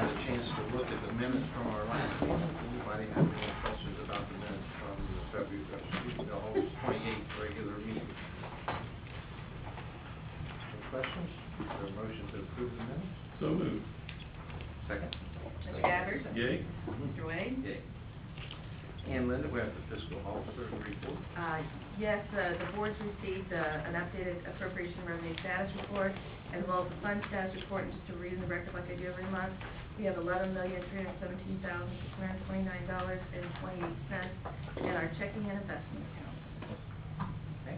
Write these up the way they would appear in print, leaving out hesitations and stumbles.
had a chance to look at the minutes from our last meeting. Anybody have any questions about the minutes from the August 28th regular meeting? Any questions? Is there a motion to approve the minutes? So moved. Second. Mr. Gabbard? Yay. Mr. Wade? Yay. And Linda, we have the fiscal officer report. Yes, the board's received an updated appropriation revenue status report, as well as the fund status report. And just to read in the record like I do every month, we have $11,317,629.28 in our checking and investment account. Okay.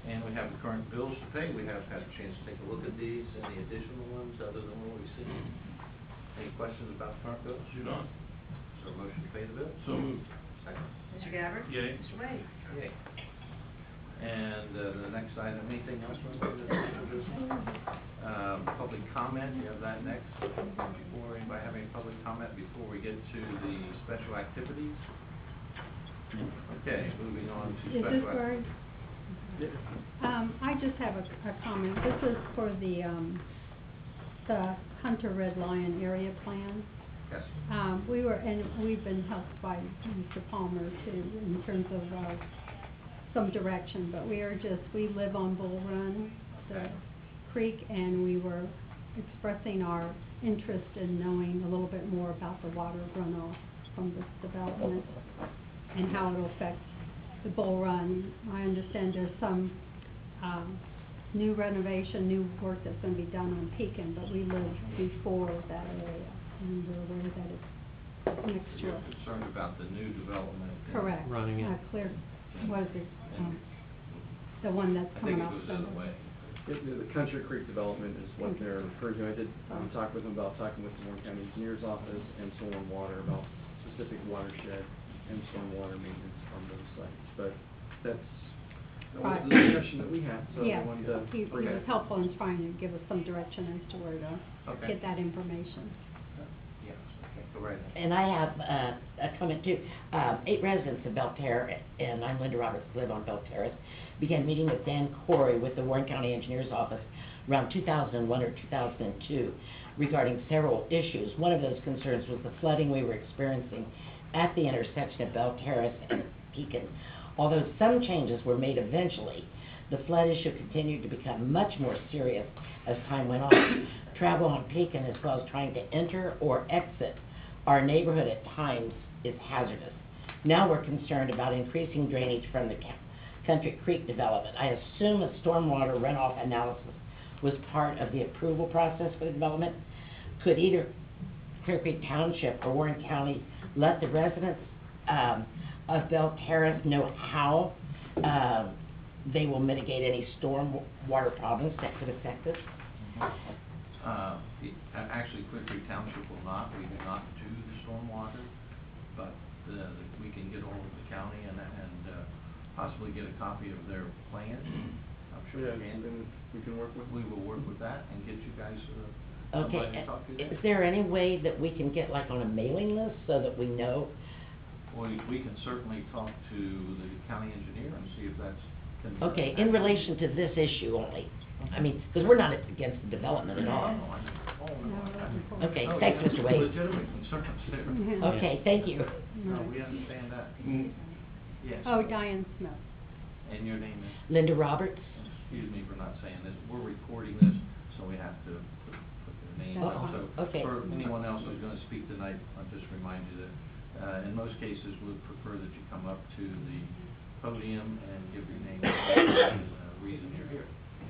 And we have the current bills to pay. We have had a chance to take a look at these. Any additional ones other than what we've seen? Any questions about current bills? Do not. Is there a motion to pay the bills? So moved. Second. Mr. Gabbard? Yay. Mr. Wade? Yay. And the next item, anything else on the business? Public comment, you have that next. Before anybody have any public comment before we get to the special activities? Okay, moving on to special activities. I just have a comment. This is for the Hunter Red Lion area plan. Yes. We've been helped by Mr. Palmer too in terms of some direction, but we live on Bull Run, the creek, and we were expressing our interest in knowing a little bit more about the water runoff from this development and how it'll affect the Bull Run. I understand there's some new renovation, new work that's going to be done on Pekin, but we live before that area, and we're aware that it's next to You're us. concerned about the new development. Correct. Running it. What is it? The one that's coming up. I think it goes the other way. The Country Creek development is what they're referring to. I did talk with them about talking with the Warren County Engineer's Office and Soil and Water about specific watershed and stormwater maintenance on those sites. But that was the discussion that we had, so I wanted to bring He it. was helpful in trying to give us some direction as to where to Okay. get that information. Yes, okay, go right ahead. And I have a comment too. 8 residents of Belle Terre, and I'm Linda Roberts, live on Belle Terrace, began meeting with Dan Corey with the Warren County Engineer's Office around 2001 or 2002 regarding several issues. One of those concerns was the flooding we were experiencing at the intersection of Belle Terrace and Pekin. Although some changes were made eventually, the flood issue continued to become much more serious as time went on. Travel on Pekin, as well as trying to enter or exit our neighborhood at times, is hazardous. Now we're concerned about increasing drainage from the Country Creek development. I assume a stormwater runoff analysis was part of the approval process for the development. Could either Clearcreek Township or Warren County let the residents of Belle Terre know how they will mitigate any storm water problems that could affect us? Actually, Clearcreek Township will not. We do not do the stormwater, but we can get hold of the county and possibly get a copy of their plan. I'm sure we can. Then we can work with. We will work with that and get you guys Okay, somebody to talk to. is there any way that we can get like on a mailing list so that we know? Well, we can certainly talk to the county engineer and see if that's. Okay, in relation to this issue only. I mean, because we're not against the development at all. Okay, No, thanks, yeah, Mr. Wade. legitimate concerns there. Mhm. Okay, thank you. No, we understand that. Yes. Oh, Diane Smith. And your name is? Linda Roberts? Excuse me for not saying this. We're recording this, so we have to put their name That's down. fine. So Okay. for anyone else who's going to speak tonight, I'll just remind you that in most cases, we'd prefer that you come up to the podium and give your name and reason you're here.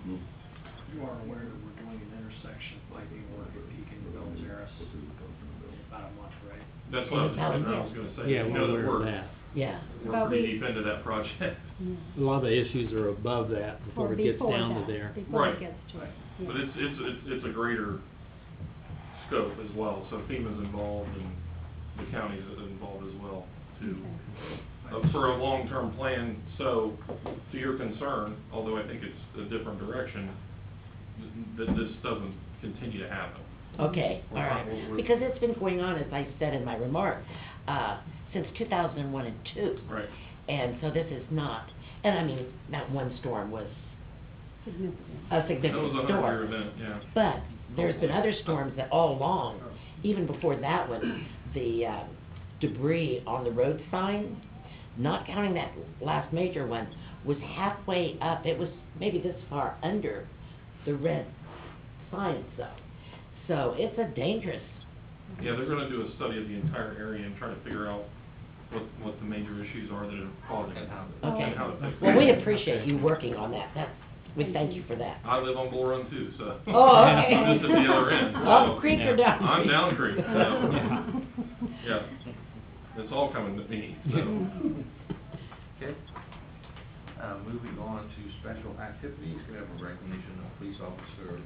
You are aware that we're doing an intersection piping work at Pekin and Belle Terrace about a month, right? That's what I was going to say. Yeah, You we're know that aware of that. Yeah. We're pretty deep into that project. A lot of the issues are above that before it gets down to there. Before Right. it gets to it. Yeah. But it's a greater scope as well, so FEMA's involved and the county's involved as well too. Okay. For a long-term plan, so to your concern, although I think it's a different direction, that this doesn't continue to happen. Okay, all right. Because it's been going on, as I said in my remark, since 2001 and 2. Right. And so this is not, and I mean, that one storm was Significant. a significant That was a storm. 100-year event, yeah. But there's been other storms that all along, even before that one, the debris on the road sign, not counting that last major one, was halfway up. It was maybe this far under the red sign, so it's a dangerous. Yeah, they're gonna do a study of the entire area and try to figure out what the major issues are that are causing it. Okay. And how to fix it. Well, we appreciate you working on that. We thank you for that. I live on Bull Run too, so. Oh, okay. I'm just at the other end. Up so- creek or down creek? I'm down creek, so, yeah. It's all coming to me, so. Okay. Moving on to special activities, we have a recognition of police officer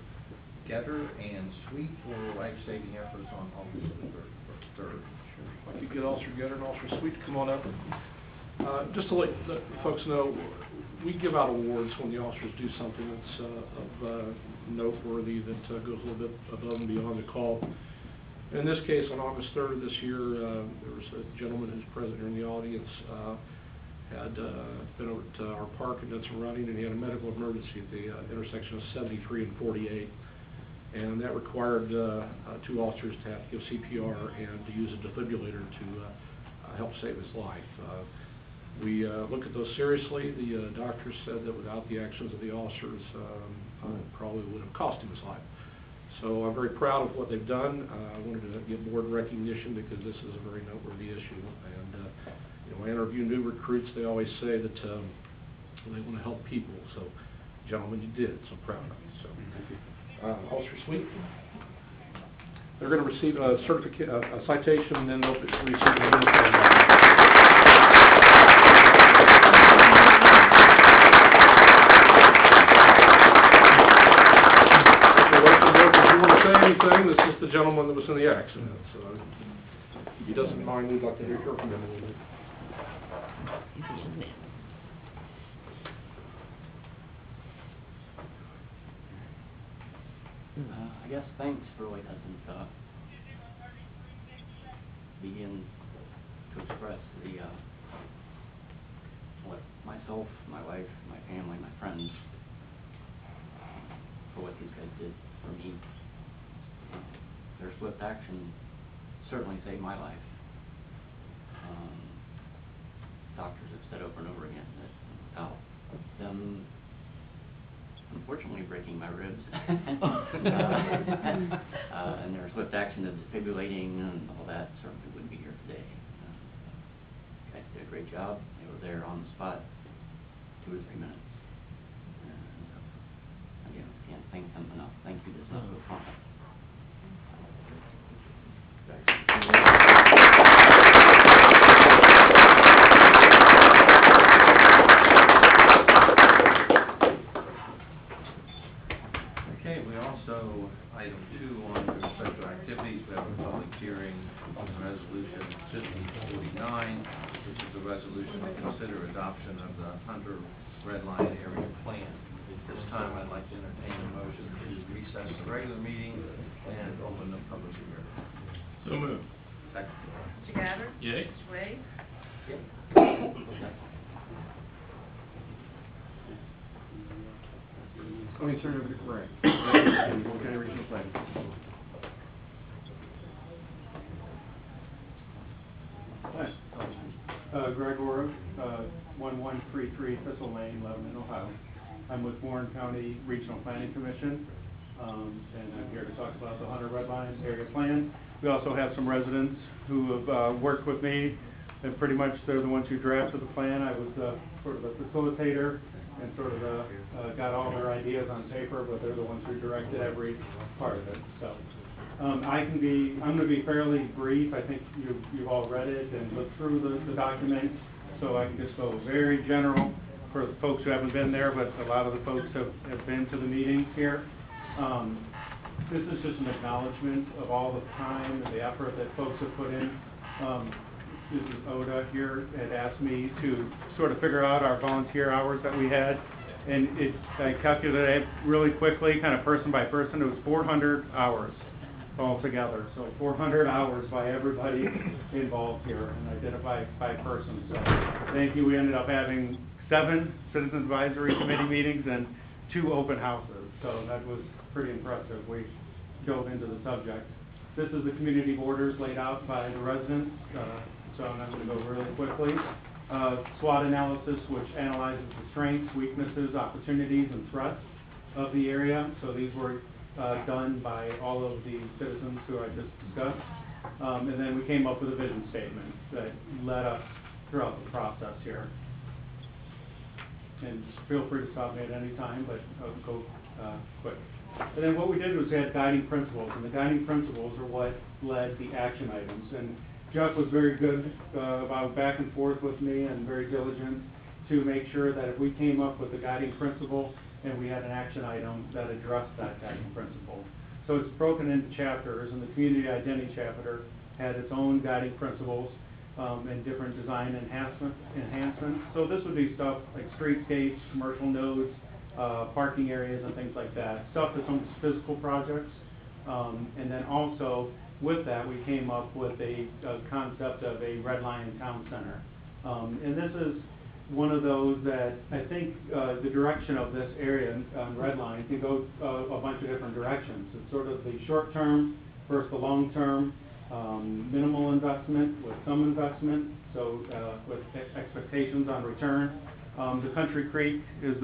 Getter and Sweet for life-saving efforts on August the 3rd. If I could get Officer Getter and Officer Sweet to come on up. Just to let folks know, we give out awards when the officers do something that's of noteworthy, that goes a little bit above and beyond the call. In this case, on August 3rd of this year, there was a gentleman who's present here in the audience, had been over at our park and done some running, and he had a medical emergency at the intersection of 73 and 48. And that required 2 officers to have to give CPR and to use a defibrillator to help save his life. We look at those seriously. The doctor said that without the actions of the officers, probably would have cost him his life. So I'm very proud of what they've done. I wanted to give board recognition because this is a very noteworthy issue. And you know, when I interview new recruits, they always say that they want to help people. So, gentlemen, you did. So proud of you. So, thank you. Officer Sweet, they're going to receive a citation, and then they'll receive a uniform. If you want to say anything, this is the gentleman that was in the accident. So, if he doesn't mind, we'd like to hear from him a little bit. I guess thanks really doesn't begin to express the what myself, my wife, my family, my friends, for what these guys did for me. Their swift action certainly saved my life. Doctors have said over and over again that without them unfortunately breaking my ribs and their swift action of defibrillating and all that, certainly wouldn't be here today. Guys did a great job. They were there on the spot 2 or 3 minutes. And again, can't thank them enough. Thank you. This is so fun. Okay, we also, item 2 on the special activities, we have a public hearing on resolution 5049, which is a resolution to consider adoption of the Hunter Red Line Area Plan. At this time, I'd like to entertain a motion to recess the regular meeting and open the public hearing. So moved. Second. Mr. Gabbard? Yay. Mr. Wade? Let me turn it over to Greg. What kind of regional planning? Hi, Greg Oro, 1133 Thistle Lane, Lebanon, Ohio. I'm with Warren County Regional Planning Commission, and I'm here to talk about the Hunter Red Line Area Plan. We also have some residents who have worked with me, and pretty much they're the ones who drafted the plan. I was sort of the facilitator and sort of got all their ideas on paper, but they're the ones who directed every part of it. So I'm going to be fairly brief. I think you've all read it and looked through the document, so I can just go very general for the folks who haven't been there, but a lot of the folks have been to the meetings here. This is just an acknowledgement of all the time and the effort that folks have put in. Mrs. Oda here had asked me to sort of figure out our volunteer hours that we had, and I calculated it really quickly, kind of person by person. It was 400 hours altogether, so 400 hours by everybody involved here, and I did it by person. So thank you. We ended up having 7 Citizen Advisory Committee meetings and 2 open houses, so that was pretty impressive. We dove into the subject. This is the community borders laid out by the residents, so I'm not going to go really quickly. SWOT analysis, which analyzes the strengths, weaknesses, opportunities, and threats of the area. So these were done by all of the citizens who I just discussed. And then we came up with a vision statement that led us throughout the process here. And feel free to stop me at any time, but I'll go quick. And then what we did was we had guiding principles, and the guiding principles are what led the action items. And Jeff was very good about back and forth with me and very diligent to make sure that if we came up with a guiding principle and we had an action item that addressed that guiding principle. So it's broken into chapters, and the community identity chapter had its own guiding principles and different design enhancements. So this would be stuff like streetscapes, commercial nodes, parking areas and things like that. Stuff that's on physical projects. And then also with that, we came up with a concept of a red line town center. And this is one of those that I think the direction of this area on red line can go a bunch of different directions. It's sort of the short term versus the long term, minimal investment with some investment, so with expectations on return. The Country Creek is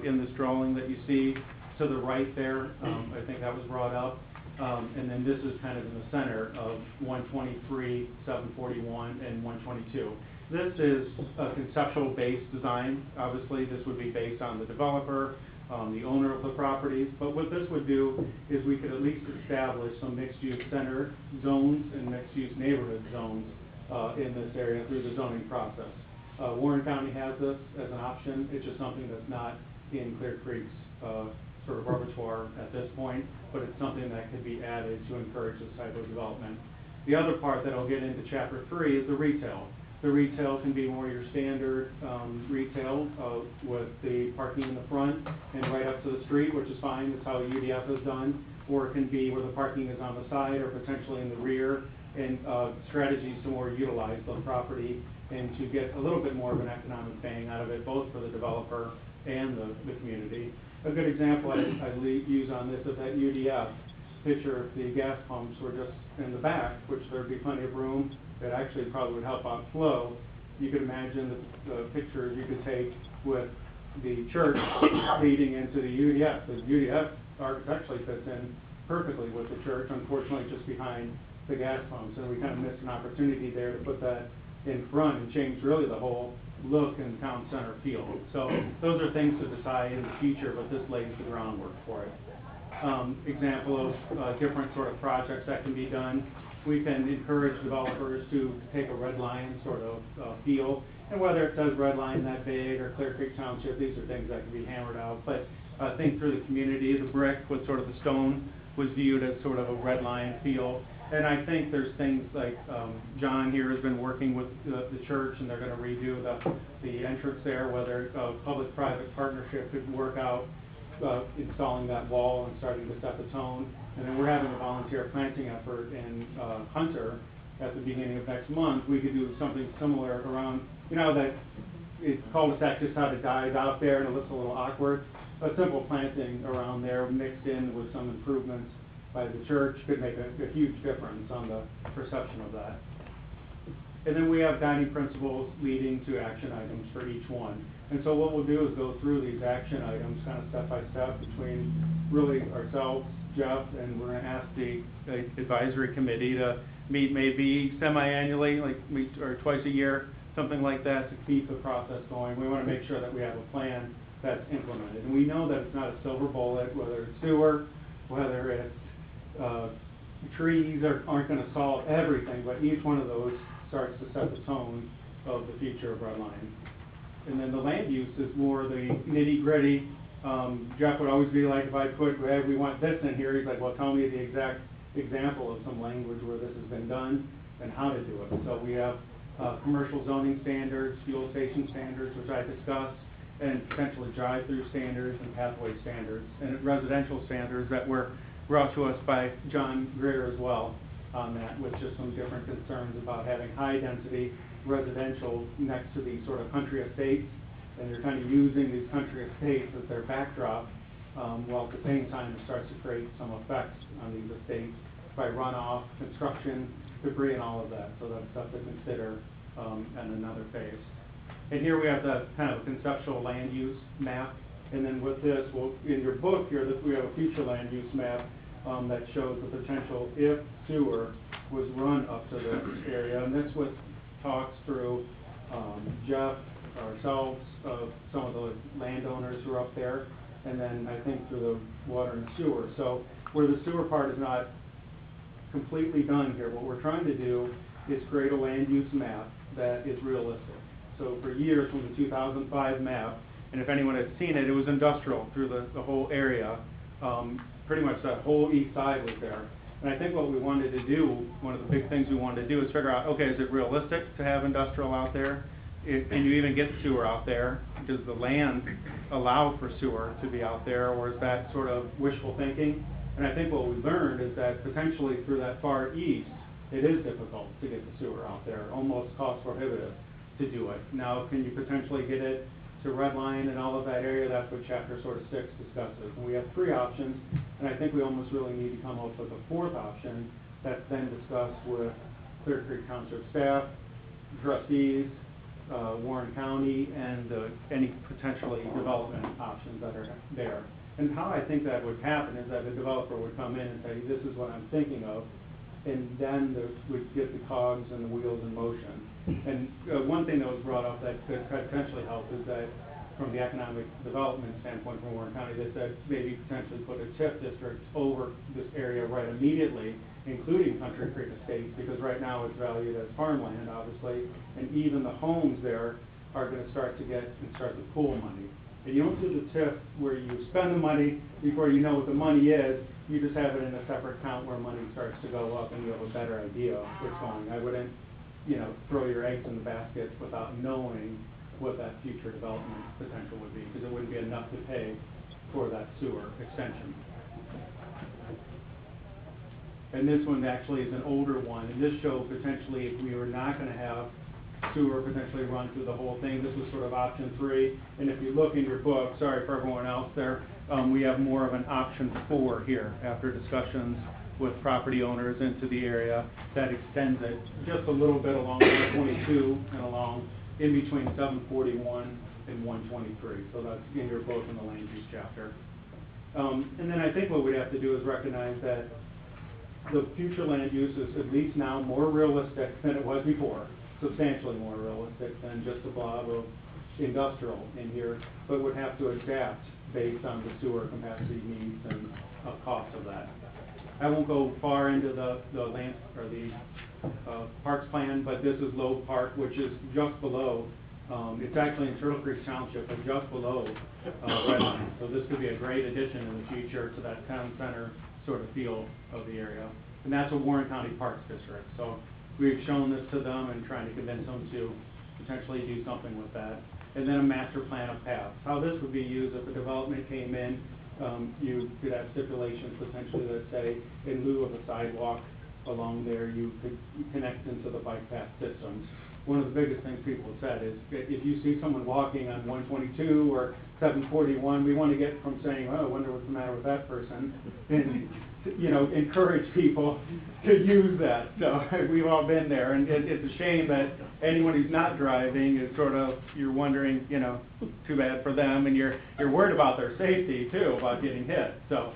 in this drawing that you see to the right there. I think that was brought up. And then this is kind of in the center of 123, 741, and 122. This is a conceptual-based design. Obviously, this would be based on the developer, the owner of the properties. But what this would do is we could at least establish some mixed-use center zones and mixed-use neighborhood zones in this area through the zoning process. Warren County has this as an option. It's just something that's not in Clearcreek's sort of repertoire at this point, but it's something that could be added to encourage this type of development. The other part that I'll get into Chapter 3 is the retail. The retail can be more your standard retail with the parking in the front and right up to the street, which is fine. That's how UDF is done. Or it can be where the parking is on the side or potentially in the rear, and strategies to more utilize the property and to get a little bit more of an economic bang out of it, both for the developer and the community. A good example I use on this is that UDF picture. If the gas pumps were just in the back, which there'd be plenty of room, that actually probably would help out flow. You could imagine the pictures you could take with the church leading into the UDF. The UDF architecturally fits in perfectly with the church, unfortunately just behind the gas pumps, and we kind of missed an opportunity there to put that in front and change really the whole look and town center feel. So those are things to decide in the future, but this lays the groundwork for it. Example of different sort of projects that can be done. We can encourage developers to take a red line sort of feel, and whether it says red line that big or Clearcreek Township, these are things that can be hammered out. But I think through the community, the brick with sort of the stone was viewed as sort of a red line feel. And I think there's things like John here has been working with the church, and they're going to redo the entrance there, whether a public-private partnership could work out installing that wall and starting to set the tone. And then we're having a volunteer planting effort in Hunter at the beginning of next month. We could do something similar around, you know, that cul-de-sac just how it dies out there and it looks a little awkward. A simple planting around there mixed in with some improvements by the church could make a huge difference on the perception of that. And then we have guiding principles leading to action items for each one. And so what we'll do is go through these action items kind of step by step between really ourselves, Jeff, and we're going to ask the advisory committee to meet maybe semi-annually, like meet or twice a year, something like that, to keep the process going. We want to make sure that we have a plan that's implemented. And we know that it's not a silver bullet, whether it's sewer, whether it's trees aren't going to solve everything, but each one of those starts to set the tone of the future of Redline. And then the land use is more the nitty-gritty. Jeff would always be like, if I put, hey, we want this in here, he's like, well, tell me the exact example of some language where this has been done and how to do it. So we have commercial zoning standards, fuel station standards, which I discussed, and potentially drive-through standards and pathway standards, and residential standards that were brought to us by John Greer as well on that, with just some different concerns about having high-density residential next to these sort of country estates, and they're kind of using these country estates as their backdrop, while at the same time it starts to create some effects on these estates by runoff, construction, debris, and all of that. So that's stuff to consider in another phase. And here we have the kind of a conceptual land use map. And then with this, well, in your book here, we have a future land use map that shows the potential if sewer was run up to this area. And this what talks through Jeff, ourselves, some of the landowners who are up there, and then I think through the water and sewer. So where the sewer part is not completely done here, what we're trying to do is create a land use map that is realistic. So for years, from the 2005 map, and if anyone has seen it, it was industrial through the whole area. Pretty much that whole east side was there. And I think what we wanted to do, one of the big things we wanted to do is figure out, okay, is it realistic to have industrial out there? Can you even get sewer out there? Does the land allow for sewer to be out there, or is that sort of wishful thinking? And I think what we learned is that potentially through that far east, it is difficult to get the sewer out there, almost cost prohibitive to do it. Now, can you potentially get it to Red Line and all of that area? That's what chapter sort of 6 discusses. And we have 3 options, and I think we almost really need to come up with a 4th option that's then discussed with Clearcreek Township staff, trustees, Warren County, and any potentially development options that are there. And how I think that would happen is that a developer would come in and say, this is what I'm thinking of, and then would get the cogs and the wheels in motion. And one thing that was brought up that could potentially help is that from the economic development standpoint from Warren County, they said maybe potentially put a TIF district over this area right immediately, including Country Creek Estates, because right now it's valued as farmland, obviously, and even the homes there are going to start to pool money. And you don't do the TIF where you spend the money before you know what the money is. You just have it in a separate account where money starts to go up, and you have a better idea of what's going. I wouldn't, throw your eggs in the basket without knowing what that future development potential would be, because it wouldn't be enough to pay for that sewer extension. And this one actually is an older one, and this shows potentially if we were not going to have sewer potentially run through the whole thing. This was sort of option 3, and if you look in your book, sorry for everyone else there, we have more of an option 4 here after discussions with property owners into the area that extends it just a little bit along 122 and along in between 741 and 123. So that's in your book in the land use chapter. And then I think what we'd have to do is recognize that the future land use is at least now more realistic than it was before, substantially more realistic than just a blob of industrial in here, but would have to adapt based on the sewer capacity needs and cost of that. I won't go far into the land or the parks plan, but this is Loeb Park, which is just below. It's actually in Turtle Creek Township, but just below Red Line. So this could be a great addition in the future to that town center sort of feel of the area. And that's a Warren County Parks District. So we've shown this to them and trying to convince them to potentially do something with that. And then a master plan of paths. How this would be used if a development came in, you could have stipulations potentially that say in lieu of a sidewalk along there, you could connect into the bike path systems. One of the biggest things people have said is if you see someone walking on 122 or 741, we want to get from saying, oh, I wonder what's the matter with that person, and encourage people to use that. So we've all been there, and it's a shame that anyone who's not driving is sort of, you're wondering, too bad for them, and you're worried about their safety too, about getting hit. So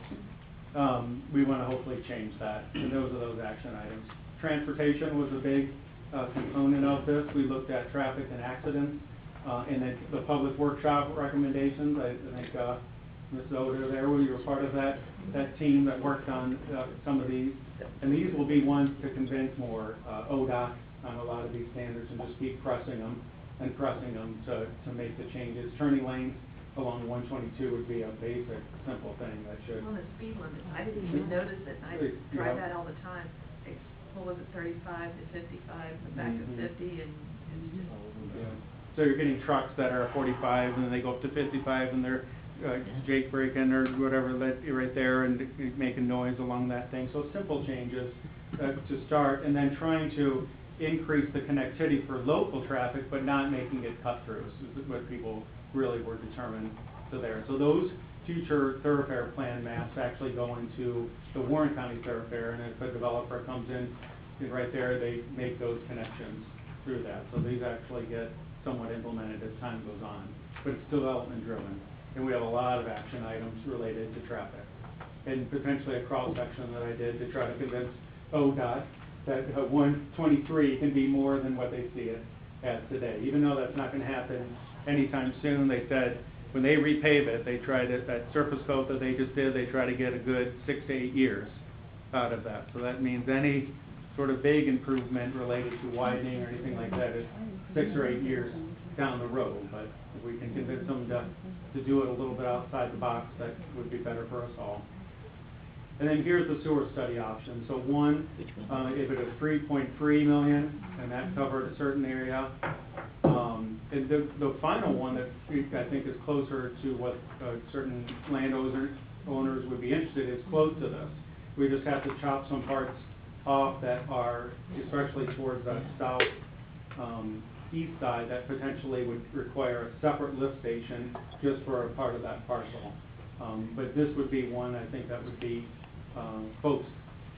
we want to hopefully change that, and those are those action items. Transportation was a big component of this. We looked at traffic and accidents, and then the public workshop recommendations. I think Ms. Oder there, you were part of that team that worked on some of these. And these will be ones to convince more ODOT on a lot of these standards and just keep pressing them to make the changes. Turning lanes along 122 would be a basic, simple thing that should. On the speed limit, I didn't even notice it. I drive that all the time. What was it, 35 to 55, and back to 50, and it's just. Yeah. So you're getting trucks that are 45, and then they go up to 55, and they're jake braking or whatever right there, and making noise along that thing. So simple changes to start, and then trying to increase the connectivity for local traffic, but not making it cut-throughs, is what people really were determined to there. So those future thoroughfare plan maps actually go into the Warren County thoroughfare, and if a developer comes in, and right there, they make those connections through that. So these actually get somewhat implemented as time goes on, but it's development driven. And we have a lot of action items related to traffic. And potentially a cross-section that I did to try to convince ODOT that 123 can be more than what they see it as today. Even though that's not gonna happen anytime soon, they said, when they repave it, they try to, that surface coat that they just did, they try to get a good 6 to 8 years out of that. So that means any sort of big improvement related to widening or anything like that is 6 or 8 years down the road. But if we can convince them to do it a little bit outside the box, that would be better for us all. And then here's the sewer study option. So one, if it is 3.3 million, and that covered a certain area. And the final one that I think is closer to what certain landowners would be interested in is close to this. We just have to chop some parts off that are, especially towards the south east side, that potentially would require a separate lift station just for a part of that parcel. But this would be one, I think, that would be folks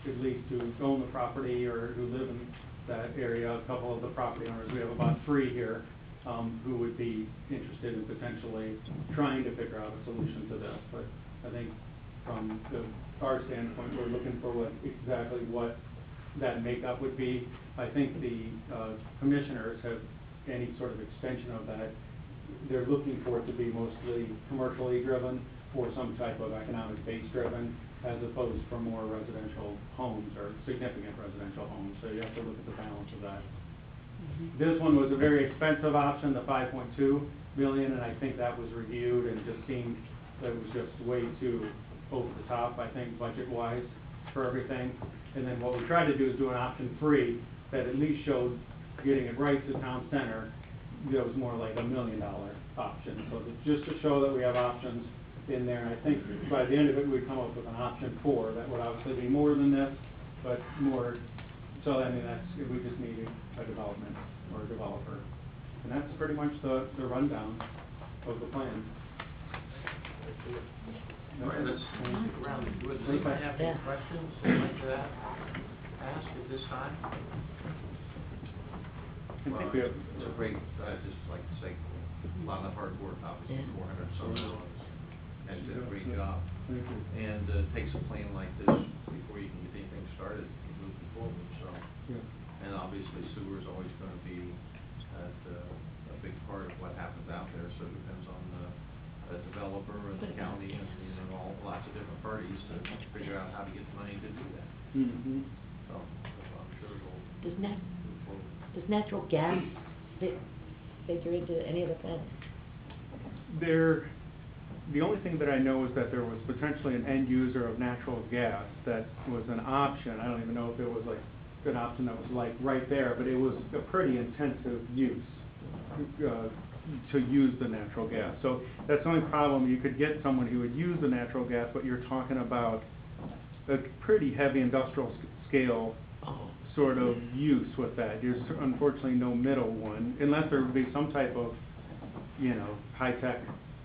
at least who own the property or who live in that area, a couple of the property owners, we have about 3 here, who would be interested in potentially trying to figure out a solution to this. But I think from our standpoint, we're looking for exactly what that makeup would be. I think the commissioners have any sort of extension of that. They're looking for it to be mostly commercially driven or some type of economic base driven, as opposed for more residential homes or significant residential homes. So you have to look at the balance of that. This one was a very expensive option, the 5.2 million, and I think that was reviewed and just seemed that it was just way too over the top, I think, budget-wise for everything. And then what we tried to do is do an option 3 that at least showed getting it right to town center. That was more like $1 million option. So just to show that we have options in there, and I think by the end of it, we'd come up with an option 4 that would obviously be more than this, but more. So I mean, we just need a development or a developer, and that's pretty much the rundown of the plan. All right, let's stick around. Does anybody have any questions they'd like to ask at this time? Well, it's a great, I'd just like to say, a lot of hard work, obviously, 400 some hours, and did a great job. And it takes a plan like this before you can get anything started and moving forward, so. And obviously sewer is always going to be a big part of what happens out there, so it depends on the developer and the county and, lots of different parties to figure out how to get the money to do that. So I'm sure it'll move forward. Does natural gas figure into any of the plans? The only thing that I know is that there was potentially an end user of natural gas that was an option. I don't even know if it was like an option that was like right there, but it was a pretty intensive use to use the natural gas. So that's the only problem. You could get someone who would use the natural gas, but you're talking about a pretty heavy industrial scale sort of use with that. There's unfortunately no middle one, unless there would be some type of, high-tech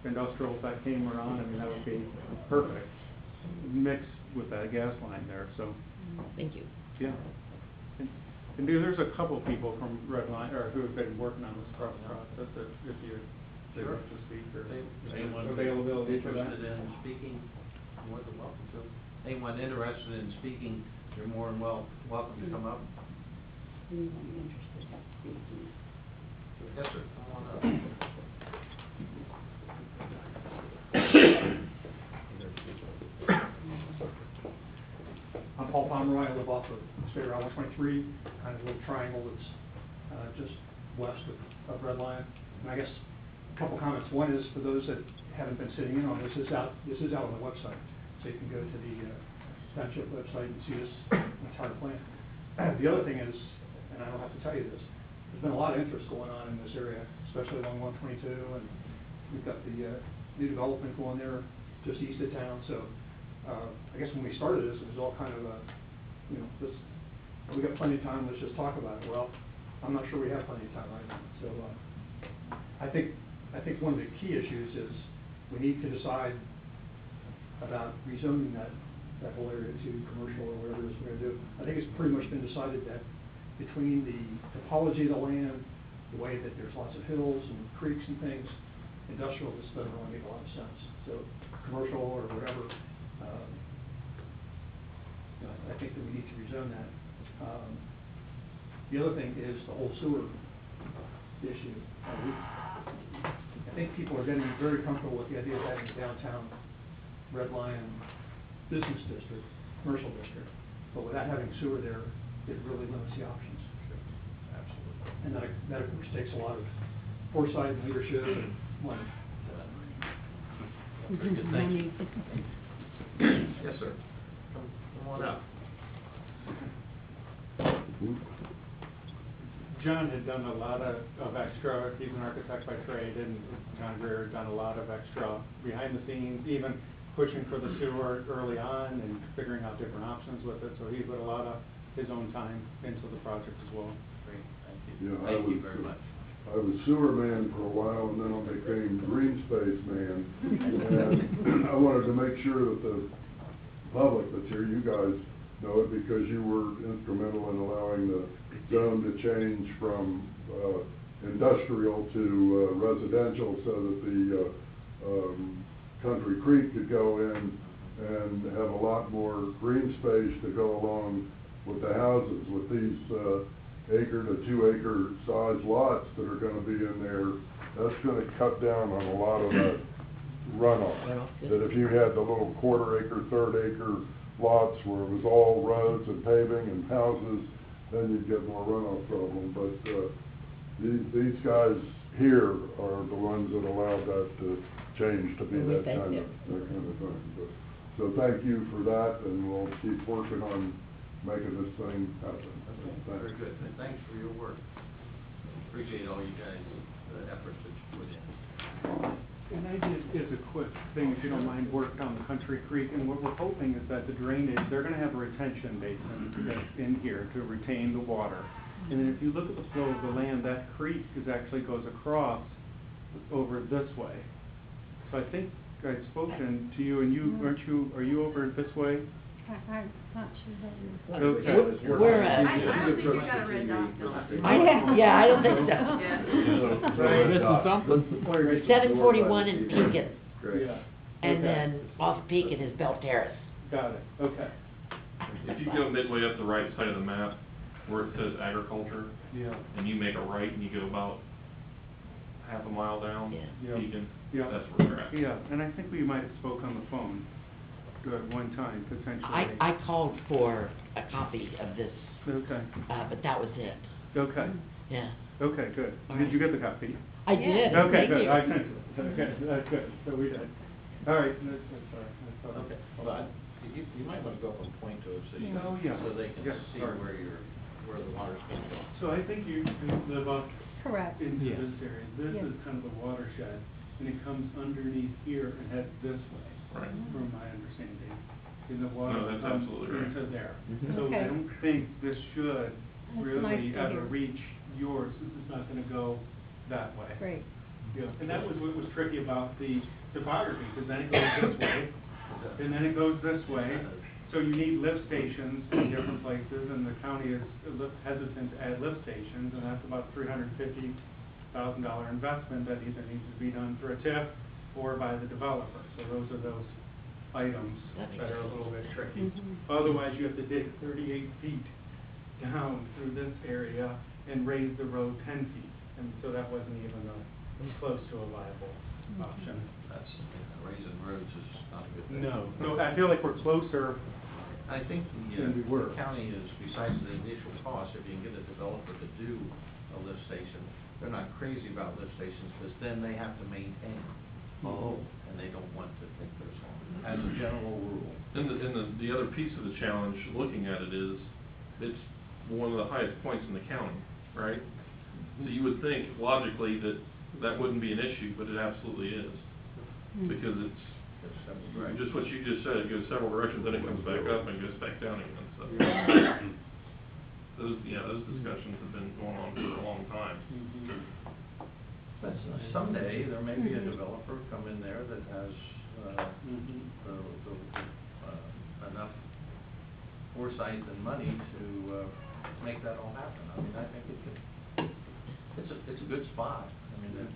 industrial that came around. I mean, that would be perfect mixed with that gas line there. So. Thank you. Yeah. And there's a couple people from Redline, or who have been working on this process, if you'd like to speak, or Anyone availability for that. interested in speaking, more than welcome to. Anyone interested in speaking, you're more than welcome to come up. Yes, sir, come on up. I'm Paul Pomeroy. I live off of State Route 123, kind of a little triangle that's just west of Red Lion. And I guess a couple comments. One is for those that haven't been sitting in on this is out on the website, so you can go to the Township website and see this entire plan. The other thing is, and I don't have to tell you this, there's been a lot of interest going on in this area, especially along 122, and we've got the new development going there just east of town. So I guess when we started this, it was all kind of we got plenty of time, let's just talk about it. Well, I'm not sure we have plenty of time right now. So I think one of the key issues is we need to decide about rezoning that whole area to commercial or whatever it is we're gonna do. I think it's pretty much been decided that between the topology of the land, the way that there's lots of hills and creeks and things, industrial just doesn't really make a lot of sense. So commercial or whatever, I think that we need to rezone that. The other thing is the whole sewer issue. I think people are getting very comfortable with the idea of having a downtown Red Lion business district, commercial district, but without having sewer there, it really limits the options. Absolutely. And that of course takes a lot of foresight and leadership and money. Very good, thank you. Yes, sir. Come on up. John had done a lot of extra, he's an architect by trade, and John Greer had done a lot of extra behind the scenes, even pushing for the sewer early on and figuring out different options with it, so he put a lot of his own time into the project as well. Great, thank you. Yeah, Thank you very much. I was sewer man for a while, and then I became green space man. And I wanted to make sure that the public that's here, you guys know it, because you were instrumental in allowing the zone to change from industrial to residential, so that the Country Creek could go in and have a lot more green space to go along with the houses. With these acre to 2 acre size lots that are gonna be in there, that's gonna cut down on a lot of that runoff. That if you had the little 1/4 acre, 1/3 acre lots where it was all roads and paving and houses, then you'd get more runoff problem. But these guys here are the ones that allowed that to change to be that kind of thing. But, so thank you for that, and we'll keep working on making this thing happen. Very good, and thanks for your work. Appreciate all you guys, the efforts that you put in. And I did, as a quick thing, if you don't mind, work down the Country Creek, and what we're hoping is that the drainage, they're gonna have a retention basin that's in here to retain the water. And then if you look at the flow of the land, that creek actually goes across over this way. So I think I'd spoken to you, and are you over this way? I'm not sure that you're. Okay. We're, I don't think you got a red dot, Phyllis. yeah, I don't think so. Yeah. Missing something? 741 in Pekin, Yeah. and Okay. then off Pekin is Bell Terrace. Got it, okay. If you go midway up the right side of the map, where it says agriculture, Yeah. and you make a right and you go about half a mile down, Yeah. Beacon, Yeah. that's where they're at. Yeah, and I think we might have spoke on the phone at one time, potentially. I called for a copy of this, Okay, but that was it, okay, yeah. okay, good. All Did right. you get the copy? I did, Okay, thank good, you. I sent it. Okay, that's good, so we did. All right, that's all right. Okay, but you might want to go up and point to it so you, Oh, yeah. so they can Yes, see sorry. where the water's being going. So I think you live up Correct. into Yeah. this area. This Yeah. is kind of the watershed, and it comes underneath here and heads this way, Right. from my understanding. And the water No, that's comes absolutely right. into there. Mhm. So I Okay. don't think this should That's really nice to ever hear. reach yours. This is not gonna go that way. Great. Yeah, and that was what was tricky about the topography, because then it goes this way, and then it goes this way. So you need lift stations in different places, and the county is hesitant to add lift stations, and that's about $350,000 investment that either needs to be done through a TIF or by the developer. So those are those items that are a little bit tricky. Mhm. Otherwise, you have to dig 38 feet down through this area and raise the road 10 feet. And so that wasn't even close to a viable option. That's, raising roads is not a good thing. No, I feel like we're closer. I think Than we were. the county is, besides the initial cost, if you can get a developer to do a lift station, they're not crazy about lift stations, because then they have to maintain them. Oh. And they don't want to think there's one, as a general rule. And the other piece of the challenge, looking at it, is it's one of the highest points in the county, right? So you would think logically that that wouldn't be an issue, but it absolutely is. Because it's, Right. just what you just said, it goes several directions, then it comes back up and goes back down again, so. Those discussions have been going on for a long time. But someday, there there may be a developer come in there that has, enough foresight and money to, make that all happen. I mean, I think it's a good spot. I mean, it's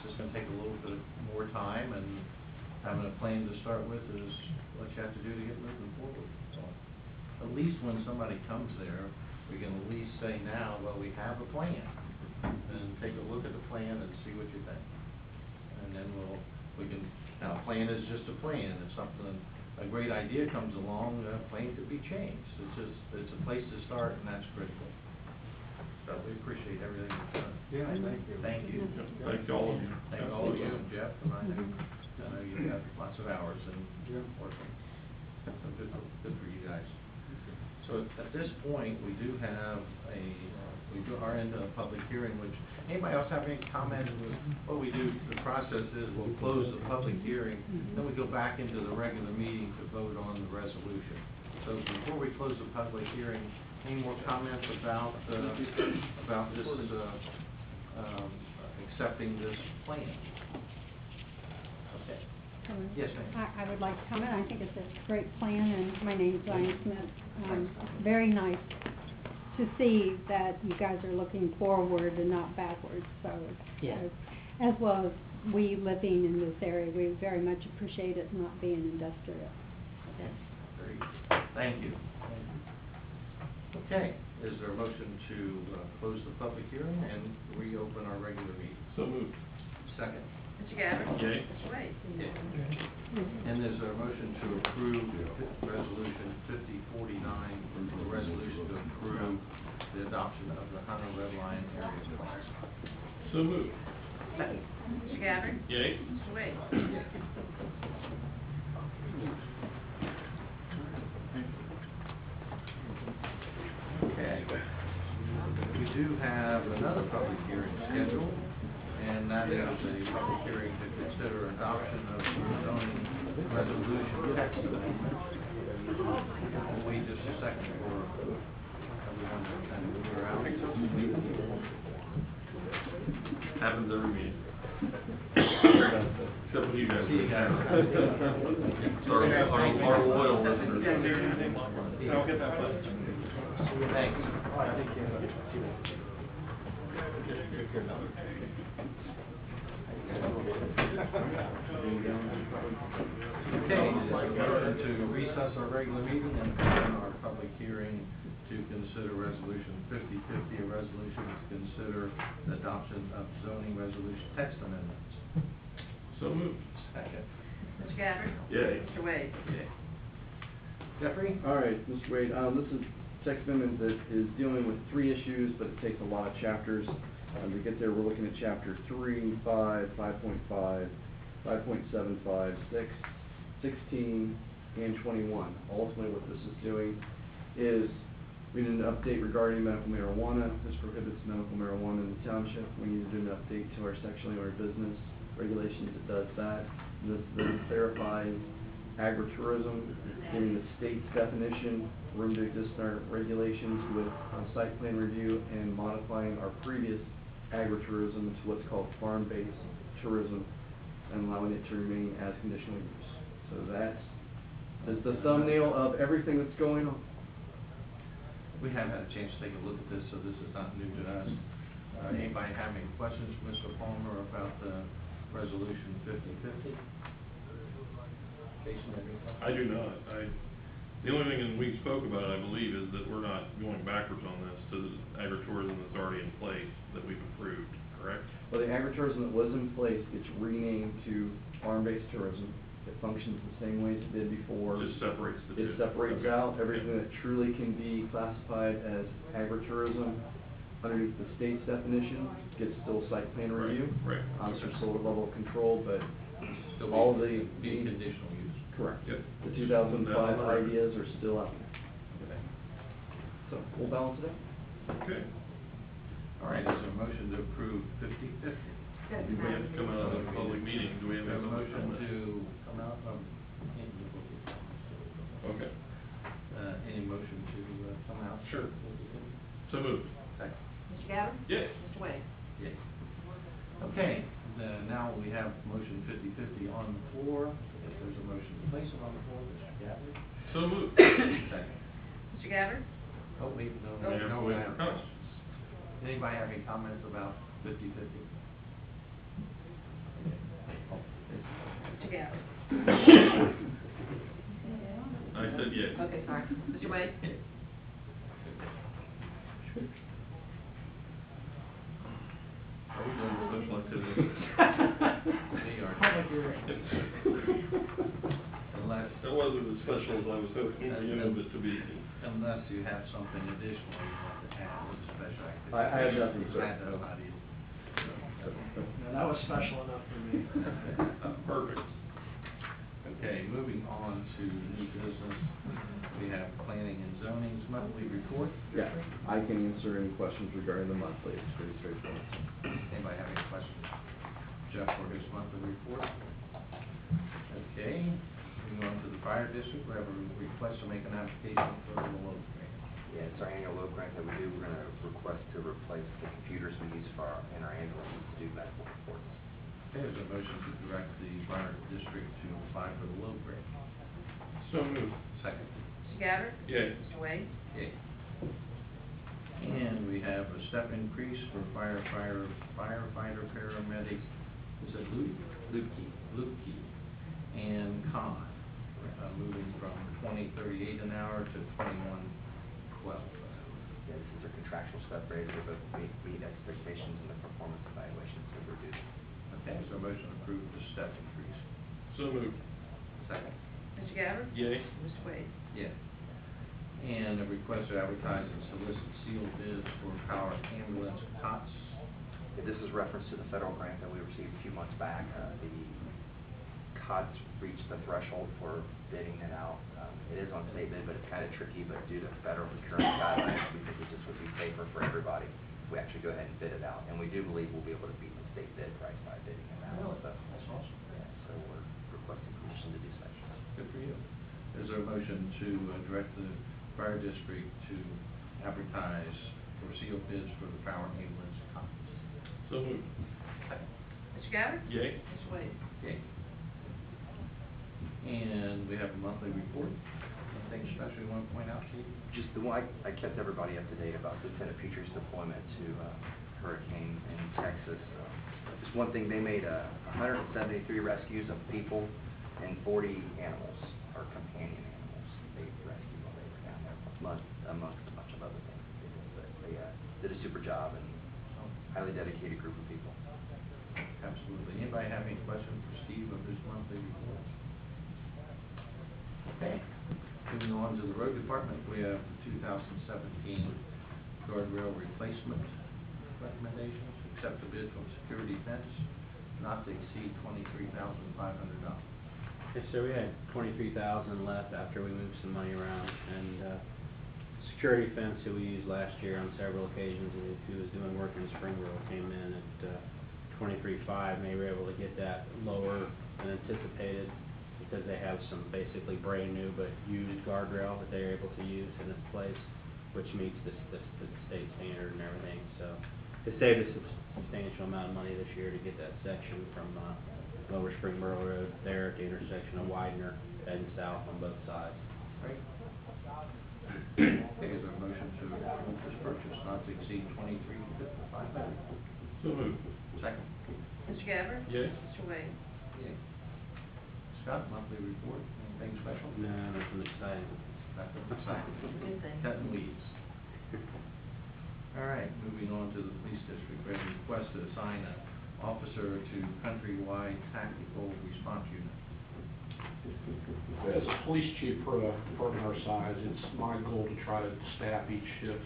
just gonna take a little bit more time, and having a plan to start with is what you have to do to get moving forward. So, at least when somebody comes there, we can at least say now, well, we have a plan, and take a look at the plan and see what you think. And then now, a plan is just a plan. If something, a great idea comes along, the plan could be changed. It's a place to start, and that's critical. So we appreciate everything you've done. Yeah, thank you. Thank you. Thank all of you. Thank all of you and Jeff, and I know you've got lots of hours in working. So good for you guys. So at this point, we are into a public hearing, which, anybody else have any comment? What we do, the process is we'll close the public hearing, then we go back into the regular meeting to vote on the resolution. So before we close the public hearing, any more comments about this, accepting this plan? Okay. Yes, ma'am. I would like to comment. I think it's a great plan, and my name's Diane Smith. Very nice to see that you guys are looking forward and not backwards. So, Yeah. as well as we living in this area, we very much appreciate it not being industrial. Okay. Very good. Thank you. Okay, is there a motion to close the public hearing and reopen our regular meeting? So moved. Second. Mr. Gabbard? Yay. Mr. Wade? And is there a motion to approve resolution 5049, a resolution to approve the adoption of the Hunter Red Line area plan? So moved. Second. Mr. Gabbard? Yay. Mr. Wade? Okay. We do have another public hearing scheduled, and that is a public hearing to consider adoption of the zoning resolution text amendment. We'll wait just a second for everyone to kind of clear out. Happens every meeting. Except with you guys. See you guys. Our loyal listeners. I'll get that button. Thanks. Okay, we're to recess our regular meeting and open our public hearing to consider resolution 5050, a resolution to consider the adoption of zoning resolution text amendments. So moved. Second. Mr. Gabbard? Yay. Mr. Wade? Okay. Jeffrey? All right, Mr. Wade, this is text amendment that is dealing with 3 issues, but it takes a lot of chapters. To get there, we're looking at chapter 3, 5, 5.5, 5.75, 6, 16, and 21. Ultimately, what this is doing is we need an update regarding medical marijuana. This prohibits medical marijuana in the township. We need to do an update to our sexually ordered business regulations that does that. And this then clarifies agritourism, giving the state's definition room to exist in our regulations with site plan review, and modifying our previous agritourism to what's called farm-based tourism and allowing it to remain as conditional use. So that's the thumbnail of everything that's going on. We have had a chance to take a look at this, so this is not new to us. Anybody have any questions for Mr. Palmer about the resolution 5050? Jason, have any questions? I do not. The only thing, and we spoke about it, I believe, is that we're not going backwards on this to the agritourism that's already in place that we've approved, correct? Well, the agritourism that was in place gets renamed to farm-based tourism. It functions the same way as it did before. Just separates the two. It separates Okay. out everything that truly can be classified as agritourism underneath the state's definition, gets still site plan review. Right. There's still a level of control, but Still all be the conditional use. correct. Yep. The 2005 Now, ideas are still out there. Okay. So we'll balance it out. Okay. All right, is there a motion to approve 5050? Do we have to come out of a public meeting? Do we have A a motion on motion this? to come out of, Okay. any motion to come out? Sure. So moved. Second. Mr. Gabbard? Yay. Mr. Wade? Yay. Okay, now we have floor. If there's a motion to place it on the floor, Mr. Gabbard. So moved. Second. Mr. Gabbard? Oh, wait, no, Oh. Yeah, no, wait no. for comments. Anybody have any comments about 50/50? Mr. Gabbard? I said yes. Okay, sorry. Mr. Wade? Are we doing special activity? They are. Public hearing. Unless, That wasn't as special as I was hoping it to be. unless you have something additional you want to add to the special activity. I have nothing, sir. That does not either. No, that was special enough for me. Perfect. Okay, moving on to new business, we have planning and zoning's monthly report. Yeah, I can answer any questions regarding the monthly, it's pretty straightforward. Anybody have any questions? Jeff for his monthly report? Okay, moving on to the fire district, we have a request to make an application for the low grant. Yeah, it's our annual load grant that we do. We're gonna request to replace the computers we use for in our ambulances to do medical reports. Okay, there's a motion to direct the fire district to apply for the low grant. So moved. Second. Mr. Gabbard? Yay. Mr. Wade? Yay. And we have a step increase for firefighter, paramedic, is it Lukey, and Con, moving from $20.38 an hour to $21.12. Yeah, this is our contractual step raise. They both meet expectations in the performance evaluations that we're due. Okay, so motion approved the step increase. So moved. Second. Mr. Gabbard? Yay. Mr. Wade? Yeah. And a request to advertise and solicit sealed bids for power ambulance cots. Yeah, this is reference to the federal grant that we received a few months back. The COTS reached the threshold for bidding it out. It is on state bid, but it's kind of tricky, but due to federal procurement guidelines, we think it just would be safer for everybody if we actually go ahead and bid it out. And we do believe we'll be able to beat the state bid price by bidding it out. Really? So, That's awesome. yeah, so we're requesting permission to do such. Good for you. Is there a motion to direct the fire district to advertise for sealed bids for the power ambulance cots? So moved. Mr. Gabbard? Yay. Mr. Wade? Okay. And we have a monthly report. Anything special you want to point out, Chief? Just the one, I kept everybody up to date about Lieutenant Peters' deployment to hurricane in Texas. Just one thing, they made 173 rescues of people and 40 animals, or companion animals, they rescued while they were down there, amongst a bunch of other things that they did. But they did a super job and highly dedicated group of people. Absolutely. Anybody have any questions for Steve of this monthly report? Okay. Moving on to the road department, we have the 2017 guardrail replacement recommendations. Accept the bid from Security Fence, not to exceed $23,500. Yes, sir, we had 23,000 left after we moved some money around, and Security Fence that we used last year on several occasions, and who was doing work in Springboro, came in at 23.5. Maybe we were able to get that lower than anticipated because they have some basically brand new but used guardrail that they're able to use in its place, which meets the state standard and everything. So it saved us a substantial amount of money this year to get that section from Lower Springboro Road there at the intersection of Widener heading south on both sides. Right? Okay, is there a motion to approve this purchase, not to exceed $23,500? So moved. Second. Mr. Gabbard? Yay. Mr. Wade? Yay. Scott, monthly report, anything special? No, nothing exciting. Nothing exciting. Good thing. Cutting weeds. All right, moving on to the police district, we have a request to assign an officer to countrywide tactical response unit. As a police chief for a department our size, it's my goal to try to staff each shift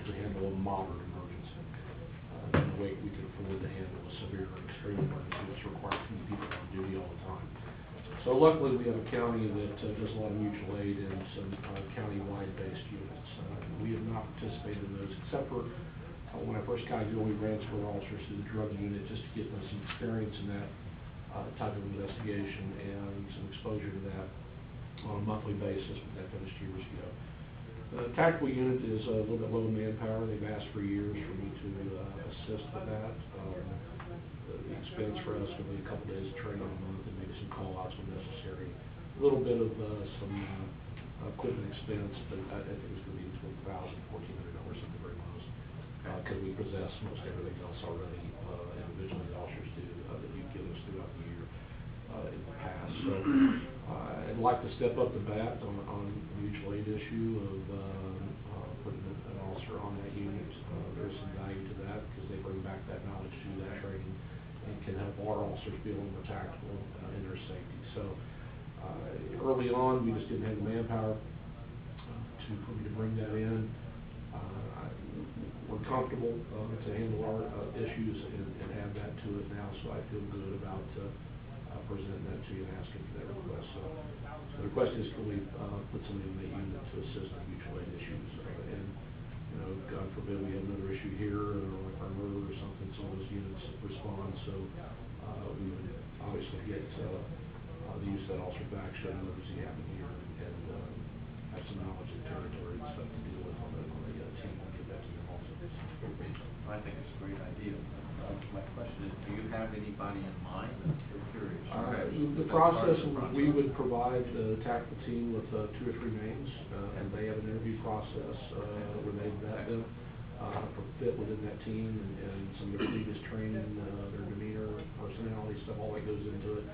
to handle a moderate emergency. In a way we can afford to handle a severe or extreme emergency that's required few people on duty all the time. So luckily we have a county that does a lot of mutual aid and some county-wide based units. We have not participated in those except for when I first got here, we transferred officers to the drug unit just to get them some experience in that type of investigation and some exposure to that on a monthly basis, but that finished years ago. The tactical unit is a little bit low in manpower. They've asked for years for me to assist with that. the expense for us would be a couple days of training a month and maybe some call-outs when necessary. A little bit of some equipment expense, but I think it's going to be between $1,000 and $1,400, something very close. Because we possess most everything else already individually, the officers do, that you've given us throughout the year in the past. So I'd like to step up the bat on the mutual aid issue of putting an officer on that unit. There's some value to that because they bring back that knowledge to that training and can help our officers be a little more tactical in their safety. So early on, we just didn't have the manpower for me to bring that in. We're comfortable to handle our issues and add that to it now, so I feel good about presenting that to you and asking for that request. So the request is can we put somebody in the unit to assist with mutual aid issues, and you know, God forbid we have another issue here or like our murder or something, some of those units respond. So we would obviously get the use of that officer back should an emergency happen here, and have some knowledge of the territory and stuff to deal with on the team and get that to them also. I think it's a great idea. My question is, do you have anybody in mind? I'm curious. The process, we would provide the tactical team with 2 or 3 names, and they have an interview process where they vet them for fit within that team and some of their previous training, their demeanor, personality stuff, all that goes into it.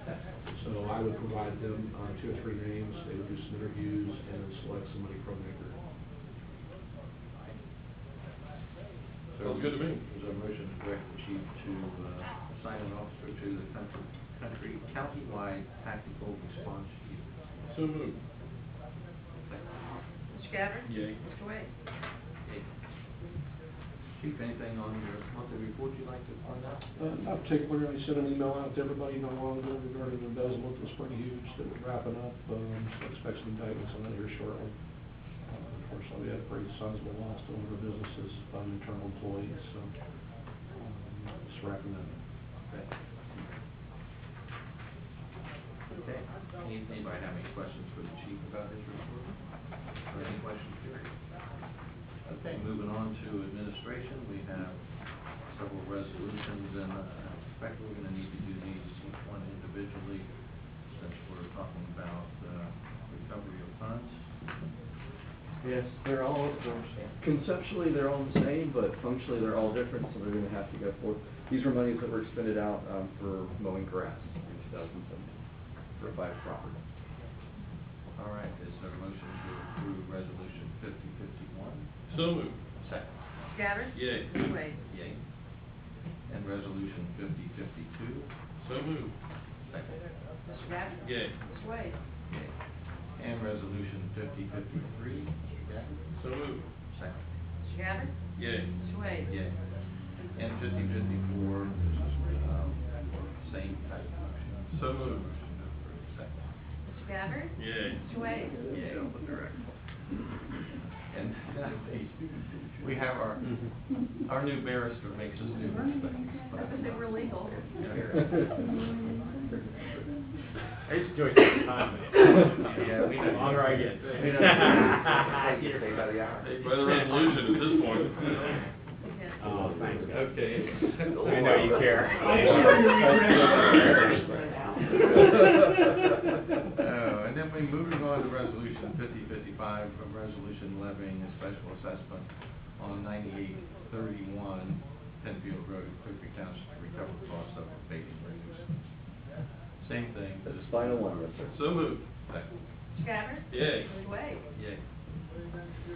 So I would provide them 2 or 3 names. They would do some interviews and then select somebody from that group. Sounds good to me. Is there a motion to direct the chief to assign an officer to the county-wide tactical response unit? So moved. Mr. Gabbard? Yay. Mr. Wade? Okay. Chief, anything on your monthly report you'd like to point out? Not particularly. I sent an email out to everybody not long ago regarding embezzlement of Spring Hughes that we're wrapping up. So expect some indictments on that here shortly. Unfortunately, we had a pretty sizable loss to one of our businesses by an internal employee, so just wrapping that up. Okay. Okay. Anybody have any questions for the chief about his report? Or any questions, period? Okay, moving on to administration, we have several resolutions, and I expect we're going to need to do these each one individually since we're talking about recovery of funds. Yes, they're all, conceptually they're all the same, but functionally they're all different, so they're going to have to go forth. These were monies that were expended out for mowing grass in 2017 for a private property. All right, is there a motion to approve resolution 5051? So moved. Second. Mr. Gabbard? Yay. Mr. Wade? Yay. And resolution 5052? So moved. Second. Mr. Gabbard? Yay. Mr. Wade? Yay. And resolution 5053? Mr. Gabbard? So moved. Second. Mr. Gabbard? Yay. Mr. Wade? Yay. And 5054, this is same type of motion. So moved. Motion to approve. Second. Mr. Gabbard? Yay. Mr. Wade? Yay. And we have our new barrister makes us do these things. That's if they were legal. I used to do it all the time, man. Yeah, we know. The longer I get. Stay by the hour. By the resolution at this point. Oh, thanks, guys. Okay. I know you care. And then we're moving on to resolution 5055, a resolution levying a special assessment on 9831 Penfield Road, Clearcreek Township to recover costs of abating the nuisance. Same thing. That's the final one, yes, sir. So moved. Second. Mr. Gabbard? Yay. Mr. Wade? Yay.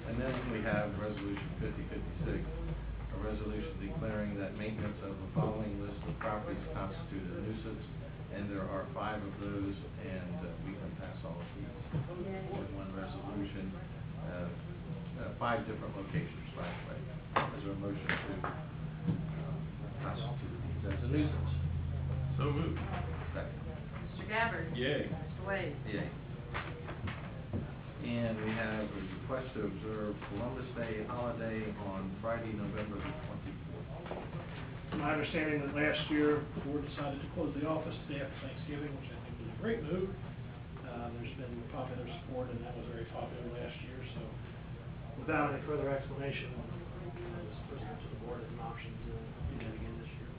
And then we have resolution 5056, a resolution declaring that maintenance of the following list of properties constitute a nuisance, and there are 5 of those, and we can pass all of these in one resolution. 5 different locations, by the way. Is there a motion to constitute these as a nuisance? So moved. Second. Mr. Gabbard? Yay. Mr. Wade? Yay. And we have a request to observe Columbus Day holiday on Friday, November the 24th. My understanding that last year, the board decided to close the office the day after Thanksgiving, which I think was a great move. There's been popular support, and that was very popular last year, so without any further explanation, I was presented to the board as an option to do that again this year.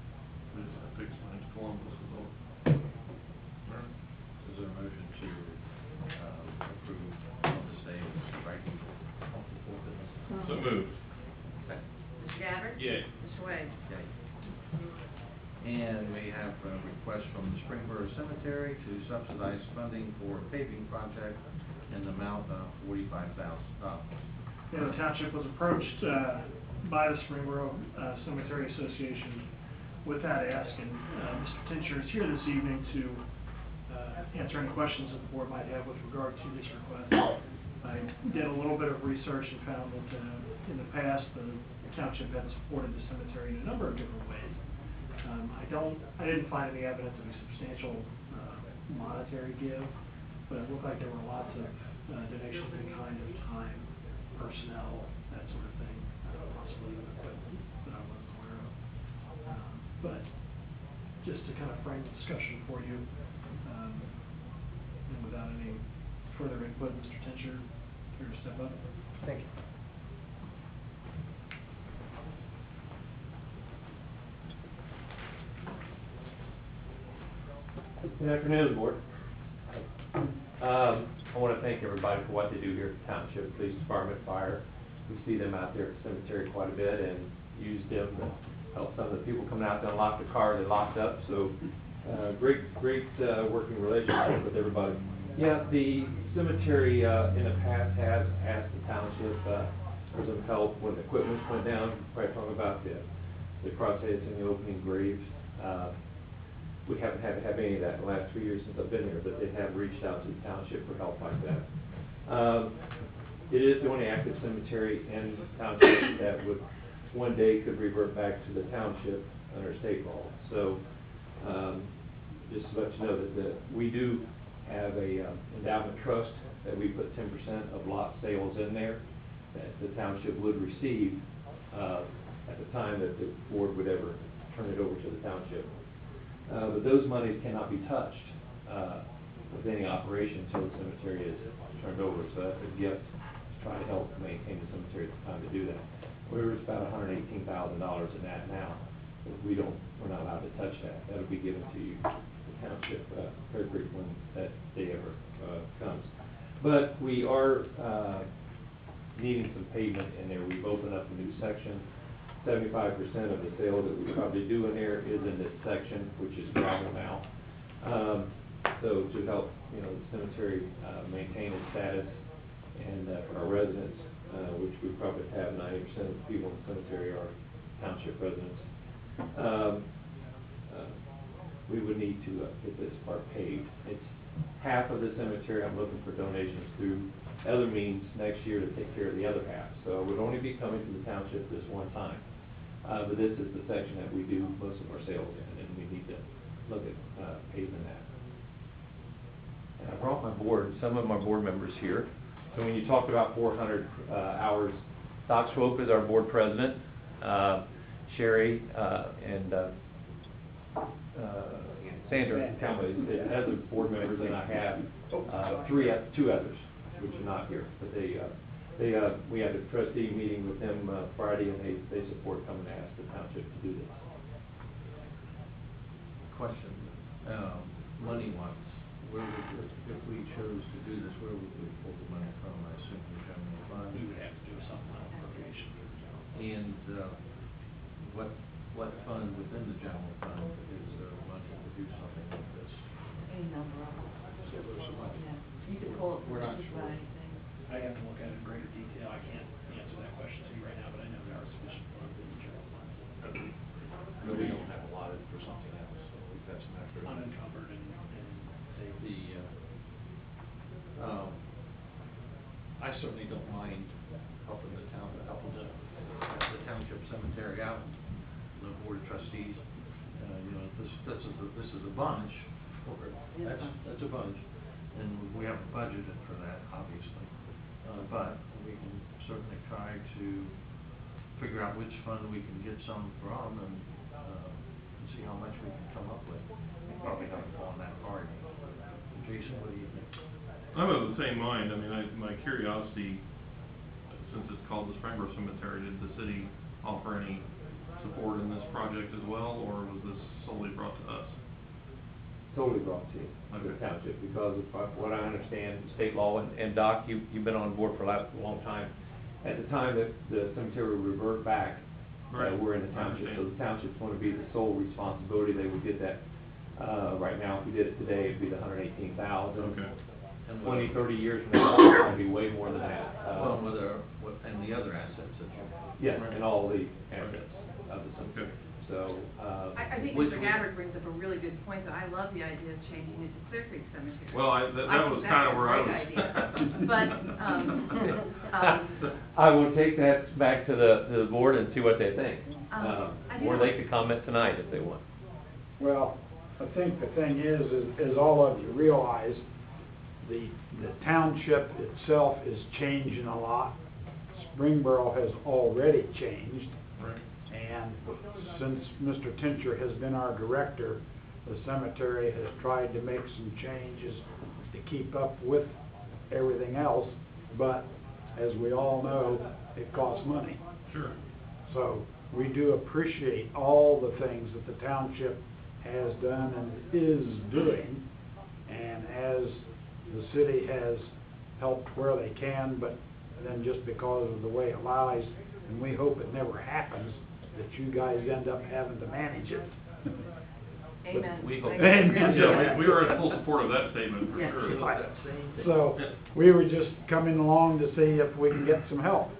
We just have to explain to Columbus is all. Alright. Is there a motion to, approve Columbus Day with striking off the four business? So moved. Second. Mr. Gabbard? Yay. Mr. Wade? Okay. And we have a request from the Springboro Cemetery to subsidize funding for a paving project in the amount of $45,000. Yeah, the township was approached by the Springboro Cemetery Association with that ask, and Mr. Tincher is here this evening to answer any questions that the board might have with regard to this request. I did a little bit of research and found that in the past, the township had supported the cemetery in a number of different ways. I didn't find any evidence of a substantial monetary give, but it looked like there were lots of donations in kind of time, personnel, that sort of thing, possibly even equipment that I wasn't aware of. But just to kind of frame the discussion for you, and without any further input, Mr. Tincher, care to step up? Thank you. Good afternoon, Board. I want to thank everybody for what they do here at the Township, Police Department, Fire. We see them out there at the cemetery quite a bit and use them to help some of the people coming out to unlock the car they locked up. So, great working relationship with everybody. Yeah, the cemetery in the past has asked the Township for some help when the equipment went down. Probably talking about the crossheads and the opening graves. We haven't had to have any of that in the last 3 years since I've been here, but they have reached out to the township for help like that. It is the only active cemetery in the township that would one day could revert back to the township under state law. So, just to let you know that we do have a endowment trust that we put 10% of lot sales in there that the township would receive at the time that the board would ever turn it over to the township. But those monies cannot be touched with any operation until the cemetery is turned over. So that's a gift to try to help maintain the cemetery at the time to do that. We're about $118,000 in that now. We're not allowed to touch that. That'll be given to you, the township, Clearcreek, when that day ever comes. But we are needing some pavement in there. We've opened up a new section. 75% of the sale that we probably do in there is in this section, which is gravel now. So to help, the cemetery maintain its status, and for our residents, which we probably have 90% of the people in the cemetery are township residents, we would need to get this part paved. It's half of the cemetery. I'm looking for donations through other means next year to take care of the other half. So it would only be coming to the township this one time. But this is the section that we do most of our sales in, and we need to look at paving that. And I brought my board, some of my board members here. So when you talked about 400 hours, Doc Swope is our board president. Sherry and Sandra Talma is other board members, and I have two others, which are not here, but we had a trustee meeting with them Friday, and they support coming to ask the township to do this. Question, money-wise, if we chose to do this, where would we pull the money from? I assume the general fund. We would have to do a supplemental appropriation. And what fund within the general fund is money to do something like this? Any number of them. So there's so much. Yeah. You could pull it We're from not just sure. about anything. I have to look at it in greater detail. I can't answer that question to you right now, but I know there are sufficient funds in the general fund. But we don't have allotted for something else, so we've got some extra. Unencumbered and saved. I certainly don't mind helping the township cemetery out, the board of trustees. This is a bunch. That's a bunch, and we haven't budgeted for that, obviously. But we can certainly try to figure out which fund we can get some from, and see how much we can come up with. We probably haven't gone that far yet. Jason, what do you think? I'm of the same mind. I mean, my curiosity, since it's called the Springboro Cemetery, did the city offer any support in this project as well, or was this solely brought to us? Solely brought to the Okay. township, because of what I understand, state law, and Doc, you've been on board for a long time. At the time that the cemetery would revert back, Right. we're in the I township, so understand. the township's gonna be the sole responsibility, they would get that. Right now, if we did it today, it'd be the $118,000. Okay. 20, 30 years from now, it's gonna be way more than that. Well, and the other assets that you. Yes, and all the assets of the cemetery. So, I think Which Mr. we- Gabbard brings up a really good point, that I love the idea of changing it to Clearcreek Cemetery. Well, that was kind of where I was. I think that's a great idea. But, I will take that back to the board and see what they think. I Or do- they could comment tonight if they want. Well, I think the thing is all of you realize, the township itself is changing a lot. Springboro has already changed. Right. And since Mr. Tincher has been our director, the cemetery has tried to make some changes to keep up with everything else, but as we all know, it costs money. Sure. So we do appreciate all the things that the township has done and is doing, and as the city has helped where they can, but then just because of the way it lies, and we hope it never happens, that you guys end up having to manage it. Amen. We hope. Amen. Yeah, we are in full support of that statement, for Yeah. sure. So, we were just coming along to see if we can get some help.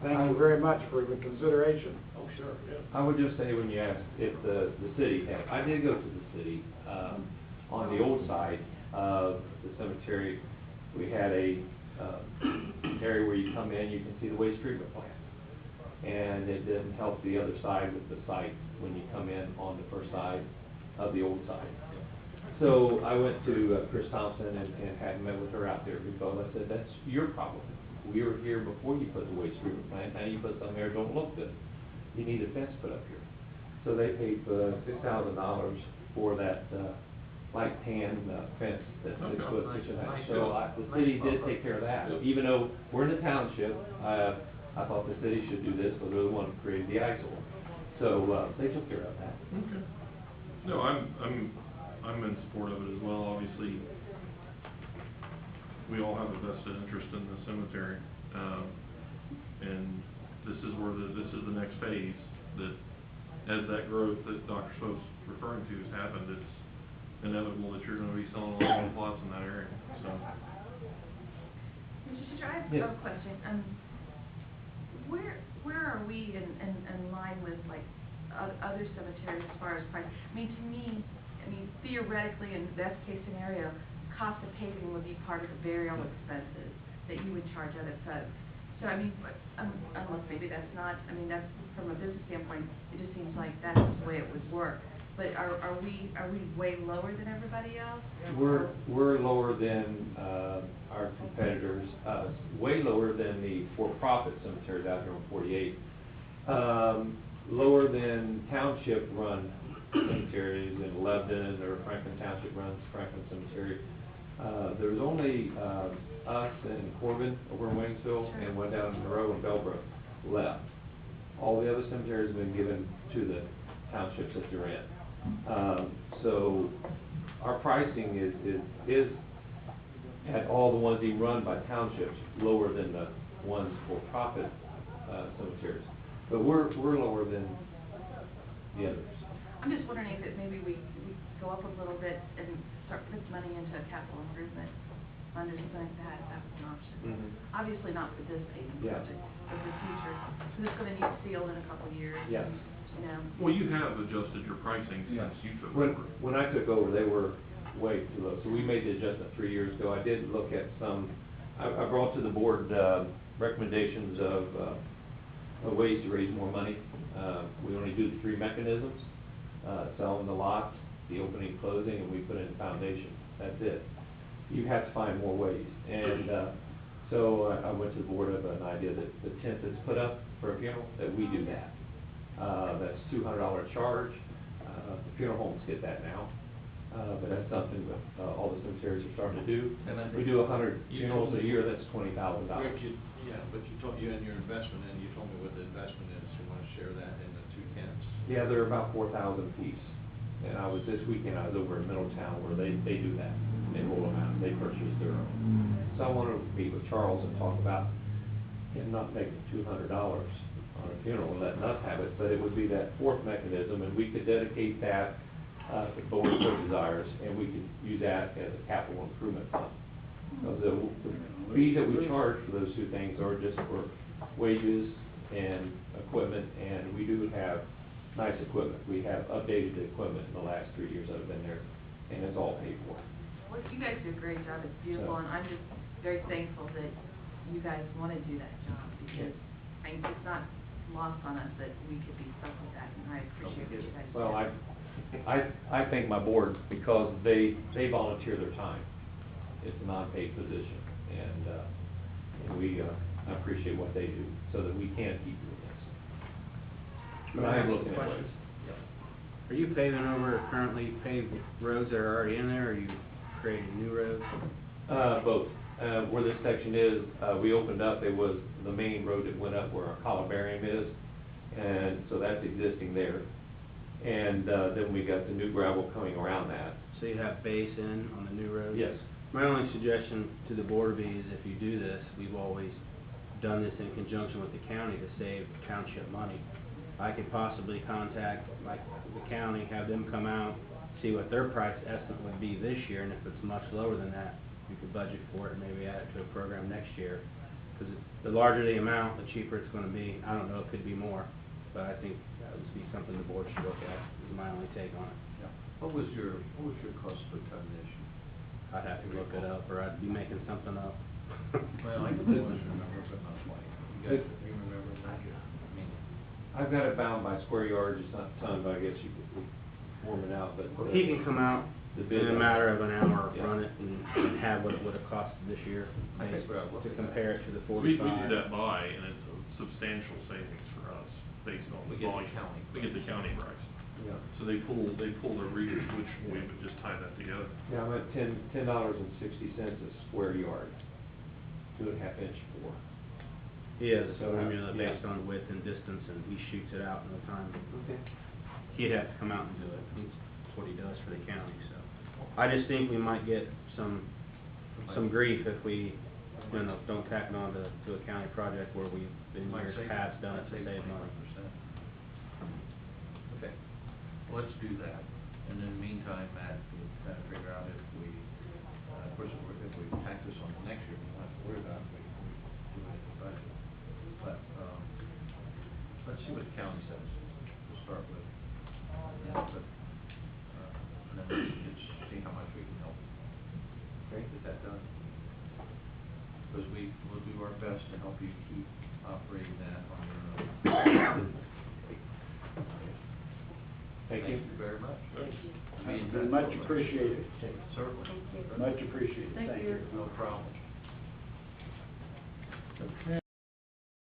Thank you very much for the consideration. Oh, sure, yeah. I would just say, when you asked if the city had, I did go to the city, on the old side of the cemetery. We had a area where you come in, you can see the waste treatment plant. And it didn't help the other side with the site when you come in on the first side of the old side. So I went to Chris Thompson and had met with her out there, because I said, that's your problem. We were here before you put the waste treatment plant, now you put something there that don't look good. You need a fence put up here. So they paid $6,000 for that light tan fence that's 6 Okay. foot, 6.5. Nice So job. the Nice city job. did take care of that. Yep. Even though we're in the township, I thought the city should do this, because they're the one who created the eyesore. So they took care of that. Okay. No, I'm in support of it as well, obviously. We all have a vested interest in the cemetery, and this is the next phase, that as that growth that Dr. Swope's referring to has happened, it's inevitable that you're gonna be selling a lot of plots in that area, so. Mr. Teacher, I have Yes. a question. Where are we in line with, like, other cemeteries as far as price? I mean, to me, theoretically, in the best case scenario, cost of paving would be part of the burial expenses that you would charge other folks. So, unless maybe that's not, that's, from a business standpoint, it just seems like that's the way it would work. But are we way lower than everybody else? We're lower than our competitors, way lower than the for-profit cemeteries out here on 48. Lower than township-run cemeteries in Lebanon, or Franklin Township runs Franklin Cemetery. There's only us and Corbin over in Waynesville, and one down in Monroe and Bellbrook left. All the other cemeteries have been given to the townships that they're in. So our pricing is at all the ones being run by townships, lower than the ones for profit cemeteries. But we're lower than the others. I'm just wondering if maybe we go up a little bit and start putting money into a capital improvement fund or something like that, if that was an option. Mhm. Obviously not for this paving Yeah. project, but for the future, because it's gonna need sealed in a couple of years. Yes. Well, you have adjusted your pricing since you took When, over. when I took over, they were way too low, so we made the adjustment 3 years ago. I did look at some, I brought to the board, recommendations of ways to raise more money. We only do the 3 mechanisms, selling the lots, the opening, closing, and we put in the foundation. That's it. You have to find more ways, and, so I went to the board of an idea that the tent that's put up for a funeral, that we do that. That's $200 charge. The funeral homes get that now, but that's something that all the cemeteries are starting to do. And I We think do 100 you funerals told a me- year, that's $20,000. Yeah, but you told, you had your investment in, you told me what the investment is, you wanna share that into two camps? Yeah, they're about 4,000 apiece. And this weekend, I was over in Middletown where they do that. They roll them out, they purchase their own. So I wanted to meet with Charles and talk about him not making $200 on a funeral and letting us have it, but it would be that fourth mechanism, and we could dedicate that, the board so desires, and we could use that as a capital improvement fund. Because the fees that we charge for those two things are just for wages and equipment, and we do have nice equipment. We have updated the equipment in the last 3 years that I've been there, and it's all paid for. Well, you guys do a great job, it's beautiful, and I'm just very thankful that you guys want to do that job, because I mean, it's not lost on us that we could be stuck with that, and I appreciate what you guys do. Well, I thank my board because they volunteer their time. It's a non-paid position, and I appreciate what they do so that we can keep doing this. But I am looking at ways. Are you paving over currently paved roads that are already in there, or are you creating new roads? Both. Where this section is, we opened up, it was the main road that went up where our columbarium is, and so that's existing there. And then we got the new gravel coming around that. So you have base in on the new road? Yes. My only suggestion to the board would be is if you do this, we've always done this in conjunction with the county to save township money. I could possibly contact, like, the county, have them come out, see what their price estimate would be this year, and if it's much lower than that, we could budget for it and maybe add it to a program next year. Because the larger the amount, the cheaper it's gonna be. I don't know, it could be more, but I think that would be something the board should look at, is my only take on it. Yeah. What was your cost per ton this year? I'd have to look it up, or I'd be making something up. Well, I can remember, but not quite. You remember that? I mean, I've got it bound by square yards, it's not ton, but I guess you could warm it out, but. He can come out The bid in a matter of an hour, Yeah. run it, and have what it would have costed this year, I think we ought to look to at compare it to the We 45. do that buy, and it's a substantial savings for us, based on We the get the volume. county We get the county price. Yeah. So they pull their readers, which we would just tie that together. Yeah, I'm at $10.60 a square yard, 2.5-inch bore. He has a So, formula yeah. based on width and distance, and he shoots it out in no time. Okay. He'd have to come out and do it, that's what he does for the county, so. I just think we might get some grief if we, don't tack it on to a county project where we've in years past done it to save money. Okay, well, let's do that, and in the meantime, Matt, we'll kind of figure out if we, of course, if we tack this on the next year, we won't have to worry about it, we do it in the budget. But, let's see what the county says, to start with, and then let's see how much we can help. Okay, get that done. Because we will do our best to help you keep operating that on your own. Thank you. Very much. Much appreciated. Certainly. Much appreciated. Thank you. No problem. Okay.